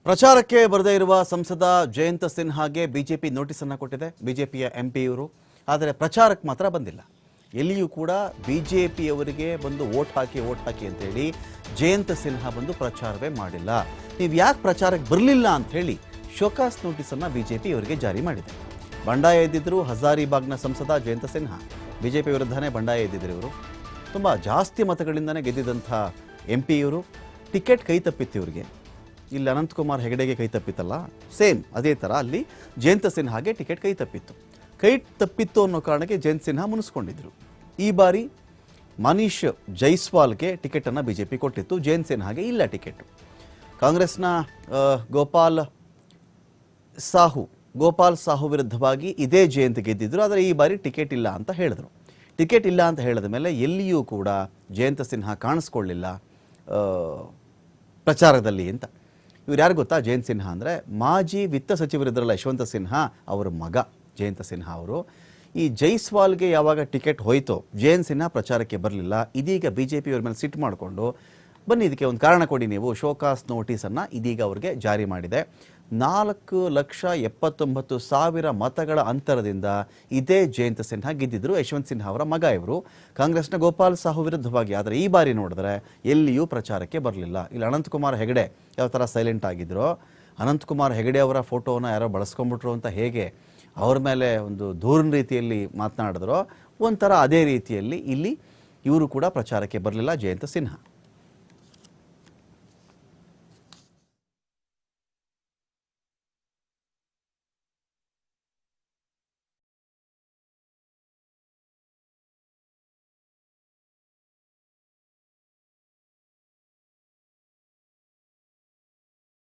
ಪ್ರಚಾರಕ್ಕೆ ಬರದೇ ಇರುವ ಸಂಸದ ಜಯಂತ ಸಿನ್ಹಾಗೆ ಬಿಜೆಪಿ ನೋಟಿಸ್ ಅನ್ನು ಕೊಟ್ಟಿದೆ. ಬಿಜೆಪಿಯ ಎಂಪಿ ಇವರು. ಆದರೆ ಪ್ರಚಾರಕ್ಕೆ ಮಾತ್ರ ಬಂದಿಲ್ಲ. ಎಲ್ಲಿಯೂ ಕೂಡ ಬಿಜೆಪಿಯವರಿಗೆ ಬಂದು ವೋಟ್ ಹಾಕಿ ಅಂತ ಹೇಳಿ ಜಯಂತ ಸಿನ್ಹಾ ಬಂದು ಪ್ರಚಾರವೇ ಮಾಡಿಲ್ಲ. ನೀವು ಯಾಕೆ ಪ್ರಚಾರಕ್ಕೆ ಬರಲಿಲ್ಲ ಅಂತ ಹೇಳಿ ಶೋಕಾಸ್ ನೋಟಿಸ್ ಅನ್ನು ಬಿಜೆಪಿ ಇವರಿಗೆ ಜಾರಿ ಮಾಡಿದೆ. ಬಂಡಾಯ ಎದ್ದಿದ್ರು ಹಜಾರಿಬಾಗ್ನ ಸಂಸದ ಜಯಂತ ಸಿನ್ಹಾ. ಬಿಜೆಪಿ ವಿರುದ್ಧನೇ ಬಂಡಾಯ ಎದ್ದಿದ್ರು ಇವರು. ತುಂಬ ಜಾಸ್ತಿ ಮತಗಳಿಂದನೇ ಗೆದ್ದಿದ್ದಂಥ ಎಂಪಿ ಇವರು. ಟಿಕೆಟ್ ಕೈ ತಪ್ಪಿತ್ತು ಇವರಿಗೆ. ಇಲ್ಲಿ ಅನಂತಕುಮಾರ್ ಹೆಗಡೆಗೆ ಕೈ ತಪ್ಪಿತ್ತಲ್ಲ, ಸೇಮ್ ಅದೇ ಥರ ಅಲ್ಲಿ ಜಯಂತ ಸಿನ್ಹಾಗೆ ಟಿಕೆಟ್ ಕೈ ತಪ್ಪಿತ್ತು ಅನ್ನೋ ಕಾರಣಕ್ಕೆ ಜಯಂತ್ ಸಿನ್ಹಾ ಮುನಿಸ್ಕೊಂಡಿದ್ರು. ಈ ಬಾರಿ ಮನೀಶ್ ಜೈಸ್ವಾಲ್ಗೆ ಟಿಕೆಟನ್ನು ಬಿಜೆಪಿ ಕೊಟ್ಟಿತ್ತು, ಜಯಂತ್ ಸಿನ್ಹಾಗೆ ಇಲ್ಲ ಟಿಕೆಟ್. ಕಾಂಗ್ರೆಸ್ನ ಗೋಪಾಲ್ ಸಾಹು ವಿರುದ್ಧವಾಗಿ ಇದೇ ಜಯಂತ್ ಗೆದ್ದಿದ್ರು. ಆದರೆ ಈ ಬಾರಿ ಟಿಕೆಟ್ ಇಲ್ಲ ಅಂತ ಹೇಳಿದ್ರು. ಟಿಕೆಟ್ ಇಲ್ಲ ಅಂತ ಹೇಳಿದ ಮೇಲೆ ಎಲ್ಲಿಯೂ ಕೂಡ ಜಯಂತ ಸಿನ್ಹಾ ಕಾಣಿಸ್ಕೊಳ್ಳಿಲ್ಲ ಪ್ರಚಾರದಲ್ಲಿ ಅಂತ. ಇವ್ರು ಯಾರು ಗೊತ್ತಾ? ಜಯಂತ್ ಸಿನ್ಹಾ ಅಂದರೆ ಮಾಜಿ ವಿತ್ತ ಸಚಿವರಿದ್ರಲ್ಲ ಯಶವಂತ ಸಿನ್ಹಾ ಅವರ ಮಗ ಜಯಂತ ಸಿನ್ಹಾ ಅವರು. ಈ ಜೈಸ್ವಾಲ್ಗೆ ಯಾವಾಗ ಟಿಕೆಟ್ ಹೋಯ್ತೋ ಜಯಂತ್ ಸಿನ್ಹಾ ಪ್ರಚಾರಕ್ಕೆ ಬರಲಿಲ್ಲ. ಇದೀಗ ಬಿಜೆಪಿ ಅವ್ರ ಮೇಲೆ ಸಿಟ್ಟು ಮಾಡಿಕೊಂಡು ಬನ್ನಿ ಇದಕ್ಕೆ ಒಂದು ಕಾರಣ ಕೊಡಿ ನೀವು, ಶೋಕಾಸ್ ನೋಟಿಸನ್ನು ಇದೀಗ ಅವ್ರಿಗೆ ಜಾರಿ ಮಾಡಿದೆ. 4,79,000 ಮತಗಳ ಅಂತರದಿಂದ ಇದೇ ಜಯಂತ ಸಿನ್ಹಾ ಗೆದ್ದಿದ್ರು. ಯಶವಂತ್ ಸಿನ್ಹಾ ಅವರ ಮಗ ಇವರು. ಕಾಂಗ್ರೆಸ್ನ ಗೋಪಾಲ್ ಸಾಹು ವಿರುದ್ಧವಾಗಿ. ಆದರೆ ಈ ಬಾರಿ ನೋಡಿದ್ರೆ ಎಲ್ಲಿಯೂ ಪ್ರಚಾರಕ್ಕೆ ಬರಲಿಲ್ಲ. ಇಲ್ಲಿ ಅನಂತಕುಮಾರ್ ಹೆಗಡೆ ಯಾವ ಥರ ಸೈಲೆಂಟ್ ಆಗಿದ್ರು, ಅನಂತಕುಮಾರ್ ಹೆಗಡೆ ಅವರ ಫೋಟೋನ ಯಾರೋ ಬಳಸ್ಕೊಂಡ್ಬಿಟ್ರು ಅಂತ ಹೇಗೆ ಅವ್ರ ಮೇಲೆ ಒಂದು ದೂರಿನ ರೀತಿಯಲ್ಲಿ ಮಾತನಾಡಿದ್ರು, ಒಂಥರ ಅದೇ ರೀತಿಯಲ್ಲಿ ಇಲ್ಲಿ ಇವರು ಕೂಡ ಪ್ರಚಾರಕ್ಕೆ ಬರಲಿಲ್ಲ ಜಯಂತ ಸಿನ್ಹಾ.